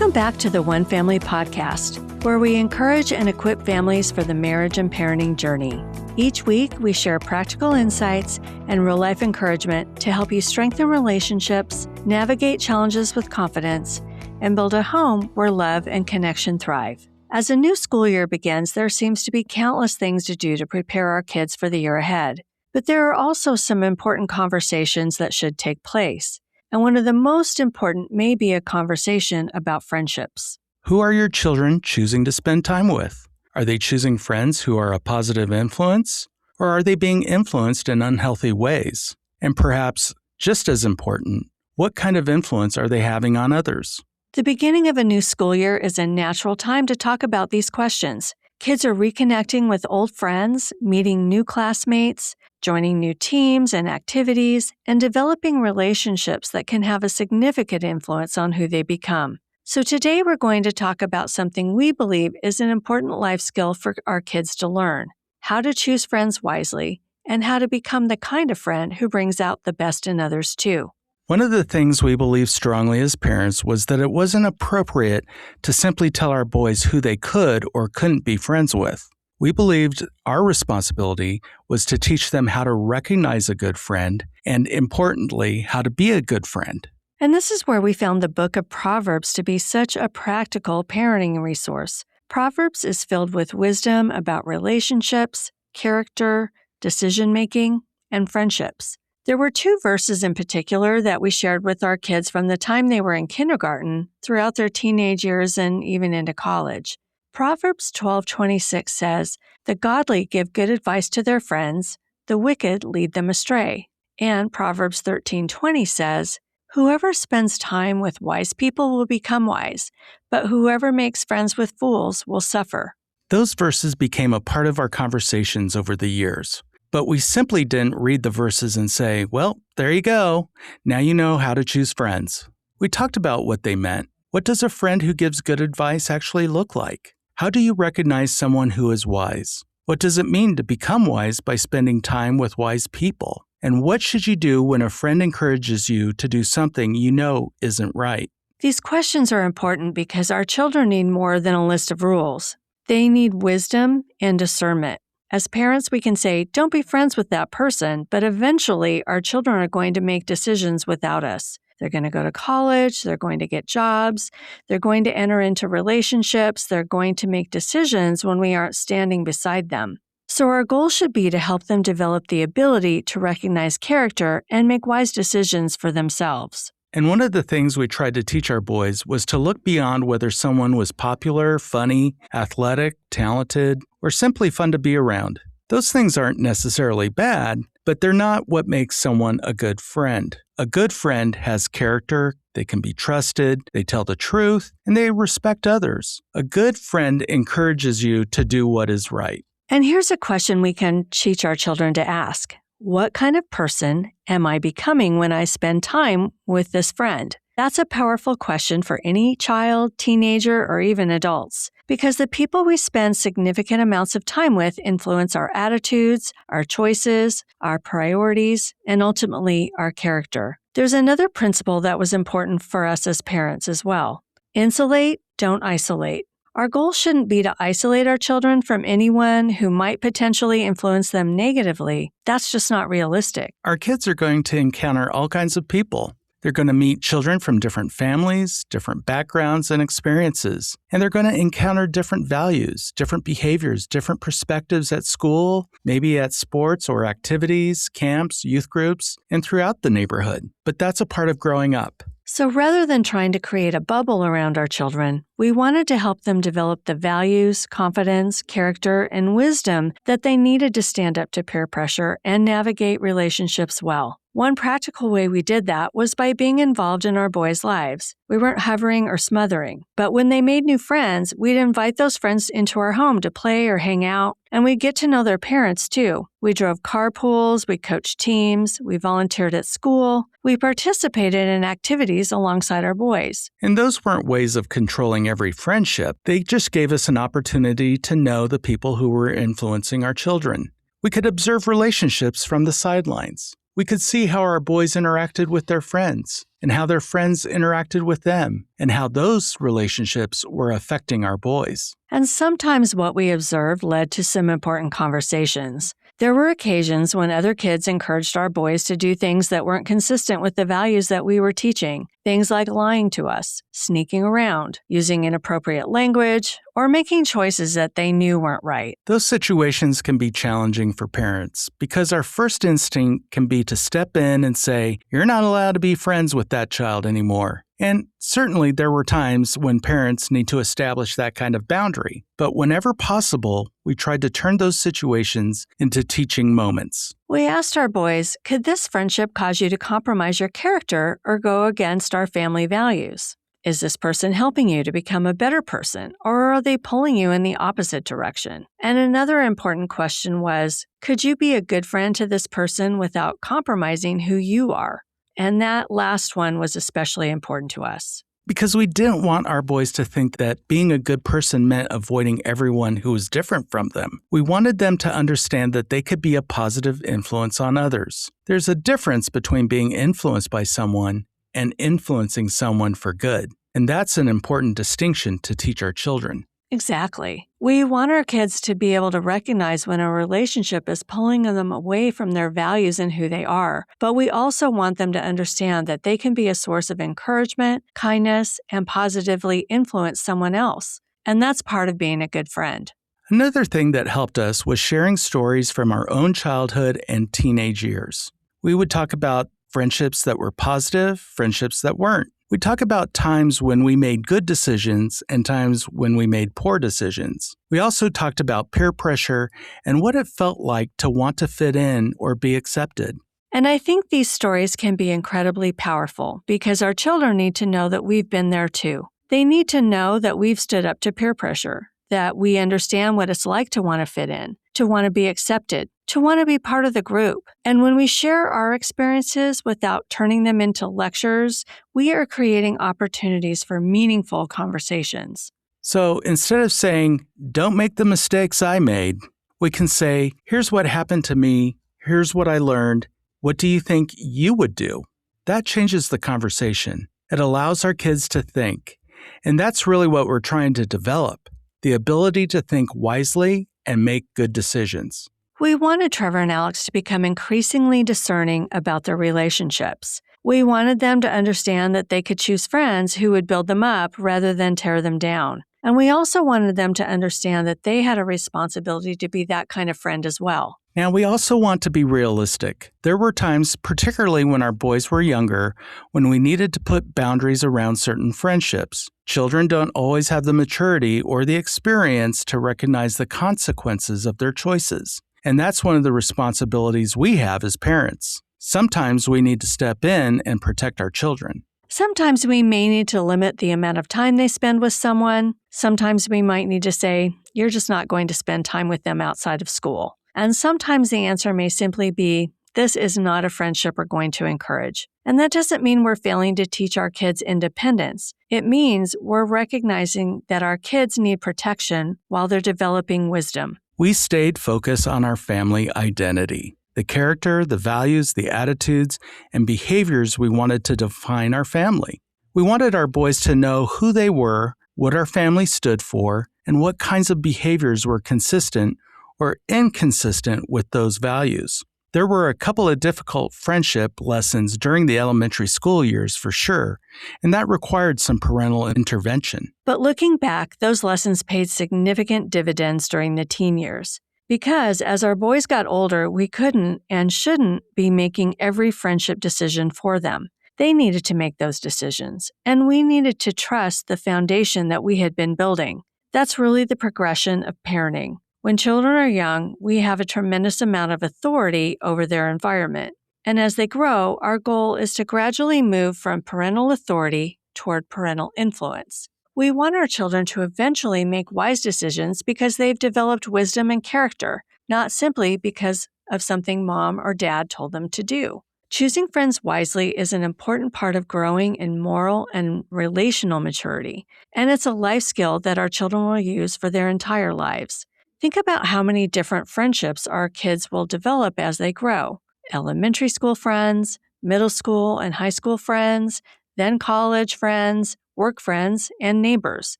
Welcome back to the OneFamily podcast, where we encourage and equip families for the marriage and parenting journey. Each week, we share practical insights and real-life encouragement to help you strengthen relationships, navigate challenges with confidence, and build a home where love and connection thrive. As a new school year begins, there seems to be countless things to do to prepare our kids for the year ahead. But there are also some important conversations that should take place. And one of the most important may be a conversation about friendships. Who are your children choosing to spend time with? Are they choosing friends who are a positive influence? Or are they being influenced in unhealthy ways? And perhaps, just as important, what kind of influence are they having on others? The beginning of a new school year is a natural time to talk about these questions. Kids are reconnecting with old friends, meeting new classmates, joining new teams and activities, and developing relationships that can have a significant influence on who they become. So today we're going to talk about something we believe is an important life skill for our kids to learn: how to choose friends wisely, and how to become the kind of friend who brings out the best in others too. One of the things we believed strongly as parents was that it wasn't appropriate to simply tell our boys who they could or couldn't be friends with. We believed our responsibility was to teach them how to recognize a good friend and, importantly, how to be a good friend. And this is where we found the book of Proverbs to be such a practical parenting resource. Proverbs is filled with wisdom about relationships, character, decision-making, and friendships. There were two verses in particular that we shared with our kids from the time they were in kindergarten, throughout their teenage years, and even into college. Proverbs 12:26 says, "The godly give good advice to their friends, the wicked lead them astray." And Proverbs 13:20 says, "Whoever spends time with wise people will become wise, but whoever makes friends with fools will suffer." Those verses became a part of our conversations over the years. But we simply didn't read the verses and say, well, there you go. Now you know how to choose friends. We talked about what they meant. What does a friend who gives good advice actually look like? How do you recognize someone who is wise? What does it mean to become wise by spending time with wise people? And what should you do when a friend encourages you to do something you know isn't right? These questions are important because our children need more than a list of rules. They need wisdom and discernment. As parents, we can say, don't be friends with that person, but eventually our children are going to make decisions without us. They're going to go to college, they're going to get jobs, they're going to enter into relationships, they're going to make decisions when we aren't standing beside them. So our goal should be to help them develop the ability to recognize character and make wise decisions for themselves. And one of the things we tried to teach our boys was to look beyond whether someone was popular, funny, athletic, talented, or simply fun to be around. Those things aren't necessarily bad, but they're not what makes someone a good friend. A good friend has character, they can be trusted, they tell the truth, and they respect others. A good friend encourages you to do what is right. And here's a question we can teach our children to ask. What kind of person am I becoming when I spend time with this friend? That's a powerful question for any child, teenager, or even adults, because the people we spend significant amounts of time with influence our attitudes, our choices, our priorities, and ultimately our character. There's another principle that was important for us as parents as well. Insulate, don't isolate. Our goal shouldn't be to isolate our children from anyone who might potentially influence them negatively. That's just not realistic. Our kids are going to encounter all kinds of people. They're going to meet children from different families, different backgrounds and experiences. And they're going to encounter different values, different behaviors, different perspectives at school, maybe at sports or activities, camps, youth groups, and throughout the neighborhood. But that's a part of growing up. So rather than trying to create a bubble around our children, we wanted to help them develop the values, confidence, character, and wisdom that they needed to stand up to peer pressure and navigate relationships well. One practical way we did that was by being involved in our boys' lives. We weren't hovering or smothering, but when they made new friends, we'd invite those friends into our home to play or hang out, and we'd get to know their parents too. We drove carpools, we coached teams, we volunteered at school, we participated in activities alongside our boys. And those weren't ways of controlling every friendship. They just gave us an opportunity to know the people who were influencing our children. We could observe relationships from the sidelines. We could see how our boys interacted with their friends and how their friends interacted with them. and how those relationships were affecting our boys. And sometimes what we observed led to some important conversations. There were occasions when other kids encouraged our boys to do things that weren't consistent with the values that we were teaching. Things like lying to us, sneaking around, using inappropriate language, or making choices that they knew weren't right. Those situations can be challenging for parents because our first instinct can be to step in and say, "You're not allowed to be friends with that child anymore." And certainly there were times when parents need to establish that kind of boundary. But whenever possible, we tried to turn those situations into teaching moments. We asked our boys, could this friendship cause you to compromise your character or go against our family values? Is this person helping you to become a better person, or are they pulling you in the opposite direction? And another important question was, could you be a good friend to this person without compromising who you are? And that last one was especially important to us. Because we didn't want our boys to think that being a good person meant avoiding everyone who was different from them. We wanted them to understand that they could be a positive influence on others. There's a difference between being influenced by someone and influencing someone for good. And that's an important distinction to teach our children. Exactly. We want our kids to be able to recognize when a relationship is pulling them away from their values and who they are, but we also want them to understand that they can be a source of encouragement, kindness, and positively influence someone else. And that's part of being a good friend. Another thing that helped us was sharing stories from our own childhood and teenage years. We would talk about friendships that were positive, friendships that weren't. We talk about times when we made good decisions and times when we made poor decisions. We also talked about peer pressure and what it felt like to want to fit in or be accepted. And I think these stories can be incredibly powerful because our children need to know that we've been there too. They need to know that we've stood up to peer pressure, that we understand what it's like to want to fit in, to want to be accepted, to want to be part of the group. And when we share our experiences without turning them into lectures, we are creating opportunities for meaningful conversations. So instead of saying, "Don't make the mistakes I made," we can say, "Here's what happened to me. Here's what I learned. What do you think you would do?" That changes the conversation. It allows our kids to think. And that's really what we're trying to develop, the ability to think wisely and make good decisions. We wanted Trevor and Alex to become increasingly discerning about their relationships. We wanted them to understand that they could choose friends who would build them up rather than tear them down. And we also wanted them to understand that they had a responsibility to be that kind of friend as well. Now, we also want to be realistic. There were times, particularly when our boys were younger, when we needed to put boundaries around certain friendships. Children don't always have the maturity or the experience to recognize the consequences of their choices. And that's one of the responsibilities we have as parents. Sometimes we need to step in and protect our children. Sometimes we may need to limit the amount of time they spend with someone. Sometimes we might need to say, you're just not going to spend time with them outside of school. And sometimes the answer may simply be, this is not a friendship we're going to encourage. And that doesn't mean we're failing to teach our kids independence. It means we're recognizing that our kids need protection while they're developing wisdom. We stayed focused on our family identity, the character, the values, the attitudes, and behaviors we wanted to define our family. We wanted our boys to know who they were, what our family stood for, and what kinds of behaviors were consistent or inconsistent with those values. There were a couple of difficult friendship lessons during the elementary school years for sure, and that required some parental intervention. But looking back, those lessons paid significant dividends during the teen years. Because as our boys got older, we couldn't and shouldn't be making every friendship decision for them. They needed to make those decisions, and we needed to trust the foundation that we had been building. That's really the progression of parenting. When children are young, we have a tremendous amount of authority over their environment. And as they grow, our goal is to gradually move from parental authority toward parental influence. We want our children to eventually make wise decisions because they've developed wisdom and character, not simply because of something mom or dad told them to do. Choosing friends wisely is an important part of growing in moral and relational maturity, and it's a life skill that our children will use for their entire lives. Think about how many different friendships our kids will develop as they grow. Elementary school friends, middle school and high school friends, then college friends, work friends, and neighbors.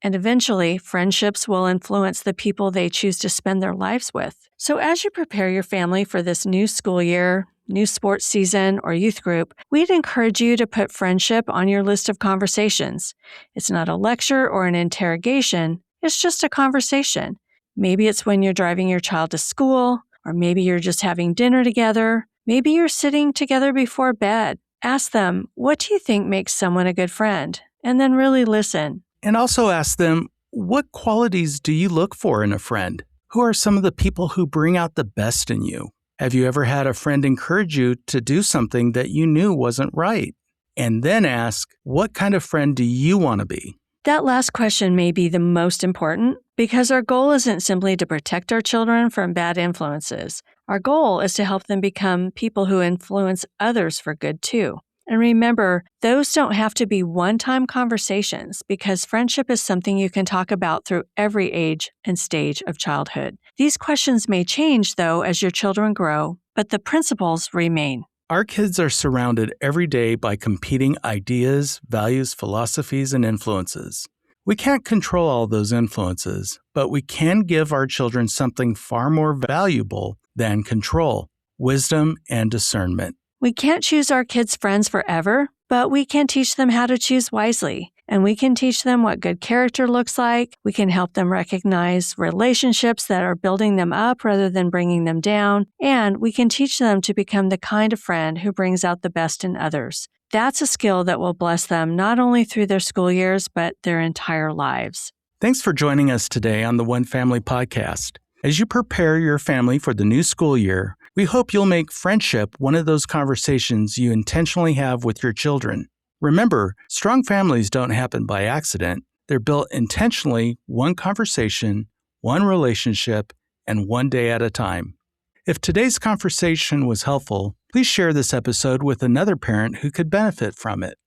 And eventually, friendships will influence the people they choose to spend their lives with. So as you prepare your family for this new school year, new sports season, or youth group, we'd encourage you to put friendship on your list of conversations. It's not a lecture or an interrogation, it's just a conversation. Maybe it's when you're driving your child to school, or maybe you're just having dinner together. Maybe you're sitting together before bed. Ask them, what do you think makes someone a good friend? And then really listen. And also ask them, what qualities do you look for in a friend? Who are some of the people who bring out the best in you? Have you ever had a friend encourage you to do something that you knew wasn't right? And then ask, what kind of friend do you want to be? That last question may be the most important because our goal isn't simply to protect our children from bad influences. Our goal is to help them become people who influence others for good too. And remember, those don't have to be one-time conversations because friendship is something you can talk about through every age and stage of childhood. These questions may change, though, as your children grow, but the principles remain. Our kids are surrounded every day by competing ideas, values, philosophies, and influences. We can't control all those influences, but we can give our children something far more valuable than control: wisdom and discernment. We can't choose our kids' friends forever, but we can teach them how to choose wisely. And we can teach them what good character looks like. We can help them recognize relationships that are building them up rather than bringing them down. And we can teach them to become the kind of friend who brings out the best in others. That's a skill that will bless them not only through their school years, but their entire lives. Thanks for joining us today on the OneFamily podcast. As you prepare your family for the new school year, we hope you'll make friendship one of those conversations you intentionally have with your children. Remember, strong families don't happen by accident. They're built intentionally, one conversation, one relationship, and one day at a time. If today's conversation was helpful, please share this episode with another parent who could benefit from it.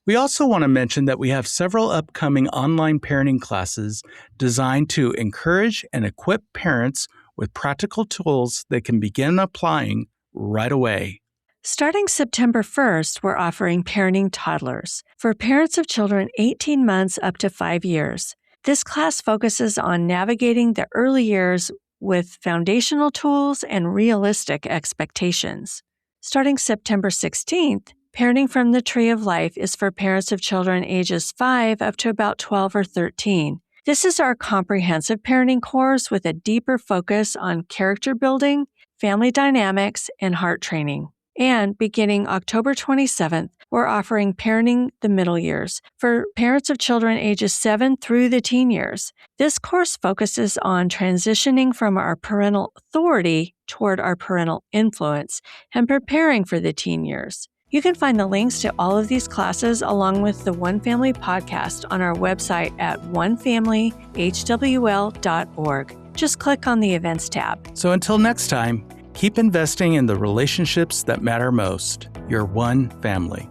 We also want to mention that we have several upcoming online parenting classes designed to encourage and equip parents with practical tools they can begin applying right away. Starting September 1st, we're offering Parenting Toddlers for parents of children 18 months up to 5 years. This class focuses on navigating the early years with foundational tools and realistic expectations. Starting September 16th, Parenting from the Tree of Life is for parents of children ages 5 up to about 12 or 13. This is our comprehensive parenting course with a deeper focus on character building, family dynamics, and heart training. And beginning October 27th, we're offering Parenting the Middle Years for parents of children ages 7 through the teen years. This course focuses on transitioning from our parental authority toward our parental influence and preparing for the teen years. You can find the links to all of these classes along with the OneFamily podcast on our website at onefamilyhwl.org. Just click on the Events tab. So until next time, keep investing in the relationships that matter most. Your one family.